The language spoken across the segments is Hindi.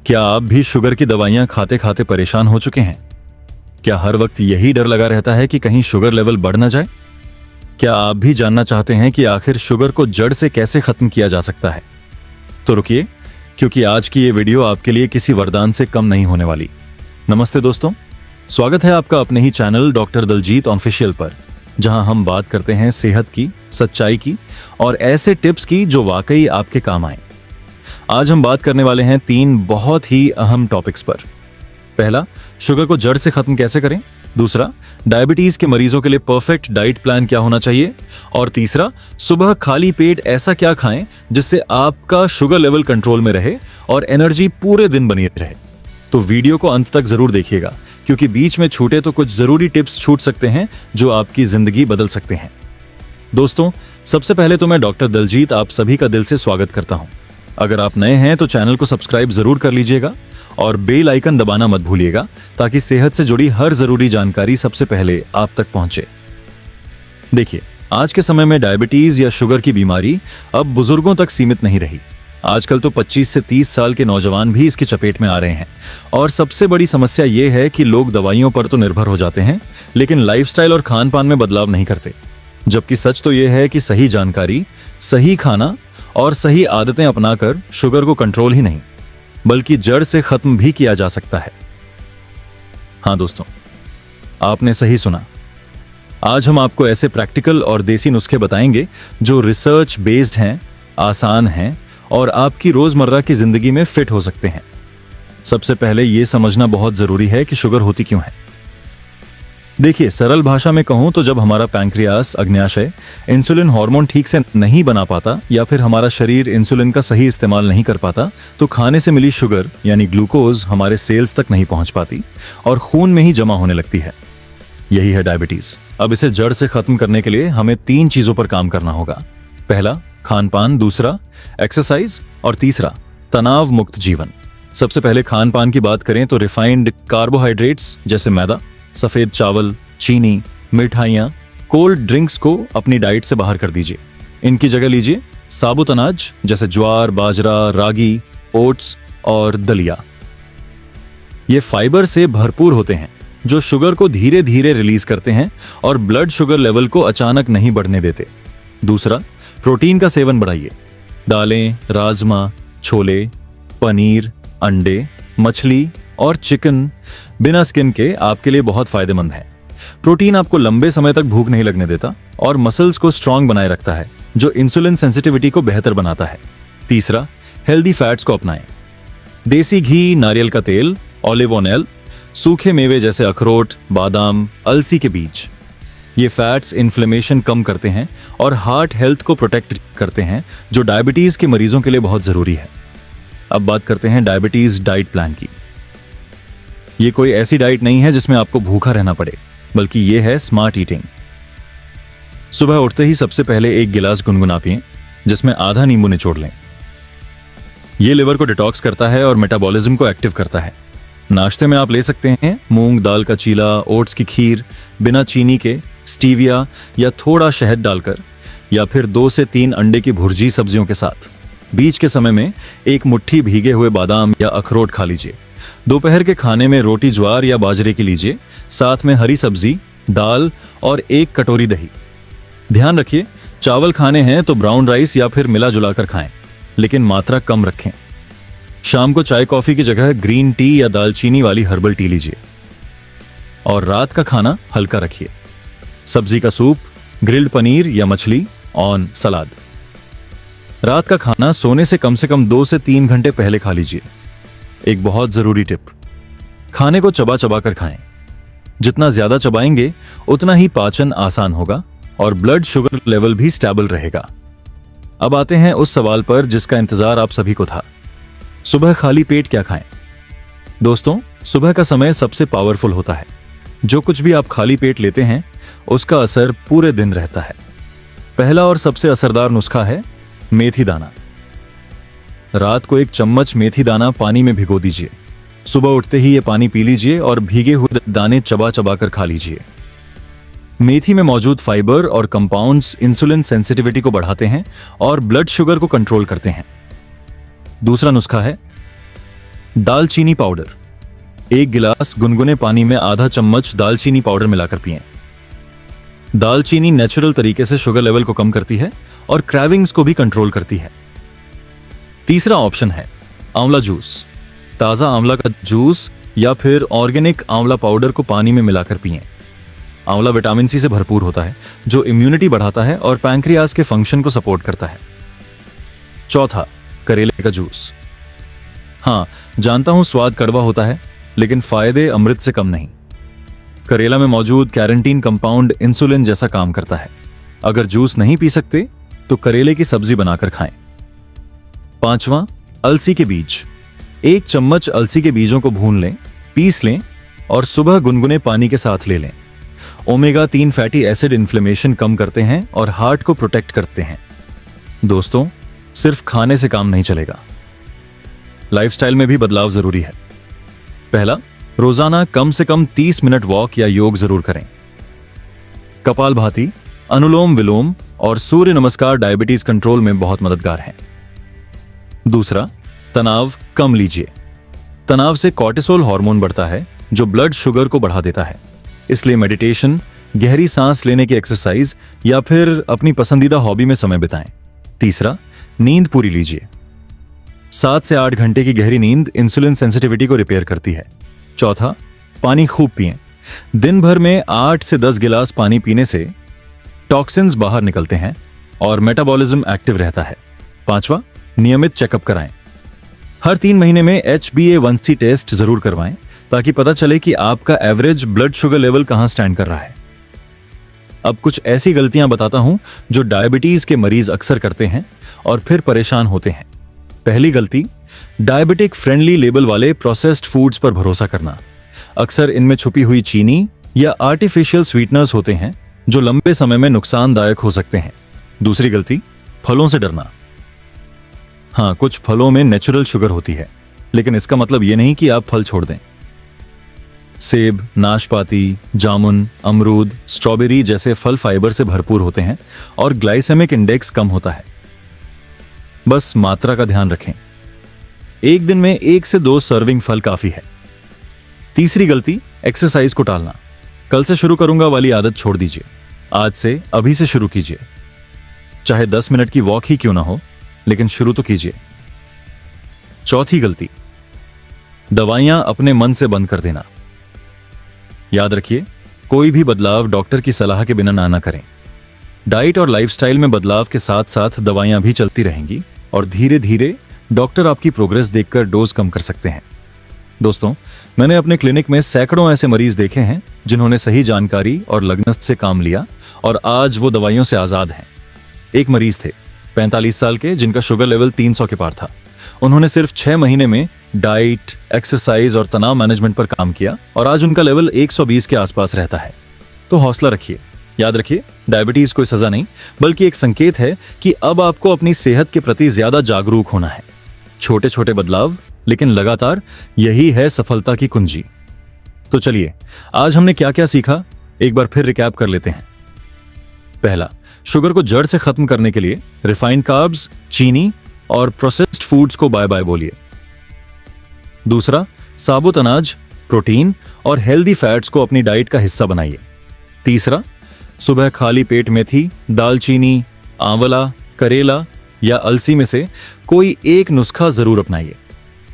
क्या आप भी शुगर की दवाइयां खाते खाते परेशान हो चुके हैं? क्या हर वक्त यही डर लगा रहता है कि कहीं शुगर लेवल बढ़ ना जाए? क्या आप भी जानना चाहते हैं कि आखिर शुगर को जड़ से कैसे खत्म किया जा सकता है? तो रुकिए, क्योंकि आज की ये वीडियो आपके लिए किसी वरदान से कम नहीं होने वाली। नमस्ते दोस्तों, स्वागत है आपका अपने ही चैनल डॉक्टर दलजीत ऑफिशियल पर, जहां हम बात करते हैं सेहत की, सच्चाई की और ऐसे टिप्स की जो वाकई आपके काम आए। आज हम बात करने वाले हैं 3 बहुत ही अहम टॉपिक्स पर। पहला, शुगर को जड़ से खत्म कैसे करें। दूसरा, डायबिटीज के मरीजों के लिए परफेक्ट डाइट प्लान क्या होना चाहिए। और तीसरा, सुबह खाली पेट ऐसा क्या खाएं जिससे आपका शुगर लेवल कंट्रोल में रहे और एनर्जी पूरे दिन बनी रहे। तो वीडियो को अंत तक जरूर देखिएगा, क्योंकि बीच में छूटे तो कुछ जरूरी टिप्स छूट सकते हैं जो आपकी जिंदगी बदल सकते हैं। दोस्तों, सबसे पहले तो मैं डॉक्टर दलजीत आप सभी का दिल से स्वागत करता हूं। अगर आप नए हैं तो चैनल को सब्सक्राइब जरूर कर लीजिएगा और बेल आइकन दबाना मत भूलिएगा, ताकि सेहत से जुड़ी हर जरूरी जानकारी सबसे पहले आप तक पहुंचे। देखिए, आज के समय में डायबिटीज या शुगर की बीमारी अब बुजुर्गों तक सीमित नहीं रही। आजकल तो 25 से 30 साल के नौजवान भी इसकी चपेट में आ रहे हैं। और सबसे बड़ी समस्या यह है कि लोग दवाइयों पर तो निर्भर हो जाते हैं, लेकिन लाइफस्टाइल और खान पान में बदलाव नहीं करते। जबकि सच तो यह है कि सही जानकारी, सही खाना और सही आदतें अपनाकर शुगर को कंट्रोल ही नहीं, बल्कि जड़ से खत्म भी किया जा सकता है। हाँ दोस्तों, आपने सही सुना। आज हम आपको ऐसे प्रैक्टिकल और देसी नुस्खे बताएंगे जो रिसर्च बेस्ड हैं, आसान हैं और आपकी रोजमर्रा की जिंदगी में फिट हो सकते हैं। सबसे पहले यह समझना बहुत जरूरी है कि शुगर होती क्यों है। देखिए, सरल भाषा में कहूं तो जब हमारा पैंक्रियास, अग्न्याशय, इंसुलिन हार्मोन ठीक से नहीं बना पाता या फिर हमारा शरीर इंसुलिन का सही इस्तेमाल नहीं कर पाता, तो खाने से मिली शुगर यानी ग्लूकोज हमारे सेल्स तक नहीं पहुंच पाती और खून में ही जमा होने लगती है। यही है डायबिटीज। अब इसे जड़ से खत्म करने के लिए हमें 3 चीजों पर काम करना होगा। पहला, खान पान। दूसरा, एक्सरसाइज। और तीसरा, तनाव मुक्त जीवन। सबसे पहले खान पान की बात करें तो रिफाइंड कार्बोहाइड्रेट्स जैसे मैदा, सफेद चावल, चीनी, मिठाइयाँ, कोल्ड ड्रिंक्स को अपनी डाइट से बाहर कर दीजिए। इनकी जगह लीजिए साबुत अनाज जैसे ज्वार, बाजरा, रागी, ओट्स और दलिया। ये फाइबर से भरपूर होते हैं जो शुगर को धीरे धीरे रिलीज करते हैं और ब्लड शुगर लेवल को अचानक नहीं बढ़ने देते। दूसरा, प्रोटीन का सेवन बढ़ाइए। दालें, राजमा, छोले, पनीर, अंडे, मछली और चिकन बिना स्किन के आपके लिए बहुत फायदेमंद है। प्रोटीन आपको लंबे समय तक भूख नहीं लगने देता और मसल्स को स्ट्रांग बनाए रखता है, जो इंसुलिन सेंसिटिविटी को बेहतर बनाता है। तीसरा, हेल्दी फैट्स को अपनाएं। देसी घी, नारियल का तेल, ऑलिव ऑयल, सूखे मेवे जैसे अखरोट, बादाम, अलसी के बीज। ये फैट्स इन्फ्लेमेशन कम करते हैं और हार्ट हेल्थ को प्रोटेक्ट करते हैं, जो डायबिटीज के मरीजों के लिए बहुत जरूरी है। अब बात करते हैं डायबिटीज डाइट प्लान की। ये कोई ऐसी डाइट नहीं है जिसमें आपको भूखा रहना पड़े, बल्कि ये है स्मार्ट ईटिंग। सुबह उठते ही सबसे पहले 1 गिलास गुनगुना पिएं, जिसमें आधा नींबू निचोड़ लें। ये लिवर को डिटॉक्स करता है और मेटाबॉलिज्म को एक्टिव करता है। नाश्ते में आप ले सकते हैं मूंग दाल का चीला, ओट्स की खीर बिना चीनी के, स्टीविया या थोड़ा शहद डालकर, या फिर 2 से 3 अंडे की भुर्जी सब्जियों के साथ। बीच के समय में 1 मुट्ठी भीगे हुए बादाम या अखरोट खा लीजिए। दोपहर के खाने में रोटी ज्वार या बाजरे की लीजिए, साथ में हरी सब्जी, दाल और 1 कटोरी दही। ध्यान रखिए, चावल खाने हैं तो ब्राउन राइस या फिर मिला जुलाकर खाएं, लेकिन मात्रा कम रखें। शाम को चाय कॉफी की जगह ग्रीन टी या दालचीनी वाली हर्बल टी लीजिए। और रात का खाना हल्का रखिए। सब्जी का सूप, ग्रिल्ड पनीर या मछली और सलाद। रात का खाना सोने से कम 2 से 3 घंटे पहले खा लीजिए। एक बहुत जरूरी टिप, खाने को चबा चबा कर खाएं। जितना ज्यादा चबाएंगे उतना ही पाचन आसान होगा और ब्लड शुगर लेवल भी स्टेबल रहेगा। अब आते हैं उस सवाल पर जिसका इंतजार आप सभी को था, सुबह खाली पेट क्या खाएं। दोस्तों, सुबह का समय सबसे पावरफुल होता है। जो कुछ भी आप खाली पेट लेते हैं उसका असर पूरे दिन रहता है। पहला और सबसे असरदार नुस्खा है मेथी दाना। रात को 1 चम्मच मेथी दाना पानी में भिगो दीजिए। सुबह उठते ही ये पानी पी लीजिए और भीगे हुए दाने चबा चबा कर खा लीजिए। मेथी में मौजूद फाइबर और कंपाउंड्स इंसुलिन सेंसिटिविटी को बढ़ाते हैं और ब्लड शुगर को कंट्रोल करते हैं। दूसरा नुस्खा है दालचीनी पाउडर, 1 गिलास गुनगुने पानी में आधा चम्मच दालचीनी पाउडर मिलाकर पिएं। दालचीनी नेचुरल तरीके से शुगर लेवल को कम करती है और क्रेविंग्स को भी कंट्रोल करती है। तीसरा ऑप्शन है आंवला जूस। ताजा आंवला का जूस या फिर ऑर्गेनिक आंवला पाउडर को पानी में मिलाकर पिएं। आंवला विटामिन सी से भरपूर होता है जो इम्यूनिटी बढ़ाता है और पैंक्रियाज के फंक्शन को सपोर्ट करता है। चौथा, करेले का जूस। हाँ, जानता हूं स्वाद कड़वा होता है, लेकिन फायदे अमृत से कम नहीं। करेला में मौजूद कैरेंटीन कंपाउंड इंसुलिन जैसा काम करता है। अगर जूस नहीं पी सकते तो करेले की सब्जी बनाकर खाएं। पांचवा, अलसी के बीज। 1 चम्मच अलसी के बीजों को भून लें, पीस लें और सुबह गुनगुने पानी के साथ ले लें। ओमेगा 3 फैटी एसिड इन्फ्लेमेशन कम करते हैं और हार्ट को प्रोटेक्ट करते हैं। दोस्तों, सिर्फ खाने से काम नहीं चलेगा, लाइफस्टाइल में भी बदलाव जरूरी है। पहला, रोजाना कम से कम 30 मिनट वॉक या योग जरूर करें। कपालभाति, अनुलोम विलोम और सूर्य नमस्कार डायबिटीज कंट्रोल में बहुत मददगार हैं। दूसरा, तनाव कम लीजिए। तनाव से कॉर्टिसोल हार्मोन बढ़ता है जो ब्लड शुगर को बढ़ा देता है। इसलिए मेडिटेशन, गहरी सांस लेने की एक्सरसाइज या फिर अपनी पसंदीदा हॉबी में समय बिताएं। तीसरा, नींद पूरी लीजिए। 7 से 8 घंटे की गहरी नींद इंसुलिन सेंसिटिविटी को रिपेयर करती है। चौथा, पानी खूब पिएं। दिन भर में 8 से 10 गिलास पानी पीने से टॉक्सिन्स बाहर निकलते हैं और मेटाबॉलिज्म एक्टिव रहता है। पांचवा, नियमित चेकअप कराएं। हर 3 महीने में HbA1c टेस्ट जरूर करवाएं ताकि पता चले कि आपका एवरेज ब्लड शुगर लेवल कहां स्टैंड कर रहा है। अब कुछ ऐसी गलतियां बताता हूं जो डायबिटीज के मरीज अक्सर करते हैं और फिर परेशान होते हैं। पहली गलती, डायबिटिक फ्रेंडली लेबल वाले प्रोसेस्ड फूड्स पर भरोसा करना। अक्सर इनमें छुपी हुई चीनी या आर्टिफिशियल स्वीटनर्स होते हैं जो लंबे समय में नुकसानदायक हो सकते हैं। दूसरी गलती, फलों से डरना। हाँ, कुछ फलों में नेचुरल शुगर होती है, लेकिन इसका मतलब यह नहीं कि आप फल छोड़ दें। सेब, नाशपाती, जामुन, अमरूद, स्ट्रॉबेरी जैसे फल फाइबर से भरपूर होते हैं और ग्लाइसेमिक इंडेक्स कम होता है। बस मात्रा का ध्यान रखें। एक दिन में 1 से 2 सर्विंग फल काफी है। तीसरी गलती, एक्सरसाइज को टालना। कल से शुरू करूंगा वाली आदत छोड़ दीजिए। आज से, अभी से शुरू कीजिए। चाहे 10 मिनट की वॉक ही क्यों ना हो, लेकिन शुरू तो कीजिए। चौथी गलती, दवाइयां अपने मन से बंद कर देना। याद रखिए, कोई भी बदलाव डॉक्टर की सलाह के बिना ना करें। डाइट और लाइफस्टाइल में बदलाव के साथ साथ दवाइयां भी चलती रहेंगी और धीरे धीरे डॉक्टर आपकी प्रोग्रेस देखकर डोज कम कर सकते हैं। दोस्तों, मैंने अपने क्लिनिक में सैकड़ों ऐसे मरीज देखे हैं जिन्होंने सही जानकारी और लगन से काम लिया और आज वो दवाइयों से आजाद हैं। एक मरीज थे, 45 साल के, जिनका शुगर लेवल 300 के पार था। उन्होंने सिर्फ 6 महीने में डाइट, एक्सरसाइज और तनाव मैनेजमेंट पर काम किया और आज उनका लेवल 120 के आसपास रहता है। तो हौसला रखिए। याद रखिए, डायबिटीज कोई सजा नहीं, बल्कि एक संकेत है कि अब आपको अपनी सेहत के प्रति ज्यादा जागरूक होना है। छोटे छोटे बदलाव, लेकिन लगातार, यही है सफलता की कुंजी। तो चलिए, आज हमने क्या क्या सीखा, एक बार फिर रिकैप कर लेते हैं। पहला, शुगर को जड़ से खत्म करने के लिए रिफाइंड कार्ब्स, चीनी और प्रोसेस्ड फूड्स को बाय बाय बोलिए। दूसरा, साबुत अनाज, प्रोटीन और हेल्दी फैट्स को अपनी डाइट का हिस्सा बनाइए। तीसरा, सुबह खाली पेट मेथी, दालचीनी, आंवला, करेला या अलसी में से कोई एक नुस्खा जरूर अपनाइए।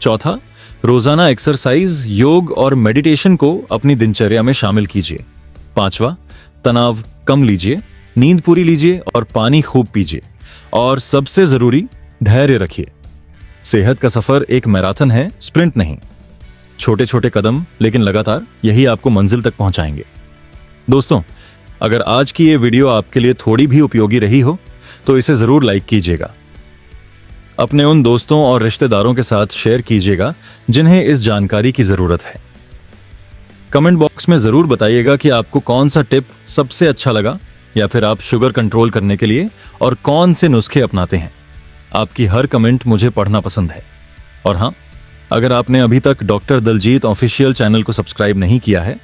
चौथा, रोजाना एक्सरसाइज, योग और मेडिटेशन को अपनी दिनचर्या में शामिल कीजिए। पांचवा, तनाव कम लीजिए, नींद पूरी लीजिए और पानी खूब पीजिए। और सबसे जरूरी, धैर्य रखिए। सेहत का सफर एक मैराथन है, स्प्रिंट नहीं। छोटे छोटे कदम, लेकिन लगातार, यही आपको मंजिल तक पहुंचाएंगे। दोस्तों, अगर आज की ये वीडियो आपके लिए थोड़ी भी उपयोगी रही हो तो इसे जरूर लाइक कीजिएगा। अपने उन दोस्तों और रिश्तेदारों के साथ शेयर कीजिएगा जिन्हें इस जानकारी की जरूरत है। कमेंट बॉक्स में जरूर बताइएगा कि आपको कौन सा टिप सबसे अच्छा लगा या फिर आप शुगर कंट्रोल करने के लिए और कौन से नुस्खे अपनाते हैं। आपकी हर कमेंट मुझे पढ़ना पसंद है। और हाँ, अगर आपने अभी तक डॉक्टर दलजीत ऑफिशियल चैनल को सब्सक्राइब नहीं किया है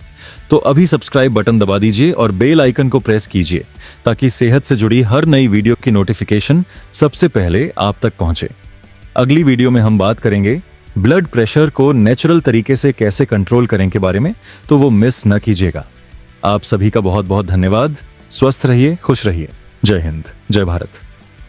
तो अभी सब्सक्राइब बटन दबा दीजिए और बेल आइकन को प्रेस कीजिए ताकि सेहत से जुड़ी हर नई वीडियो की नोटिफिकेशन सबसे पहले आप तक पहुंचे। अगली वीडियो में हम बात करेंगे ब्लड प्रेशर को नेचुरल तरीके से कैसे कंट्रोल करें के बारे में, तो वो मिस न कीजिएगा। आप सभी का बहुत बहुत धन्यवाद। स्वस्थ रहिए, खुश रहिए। जय हिंद, जय भारत।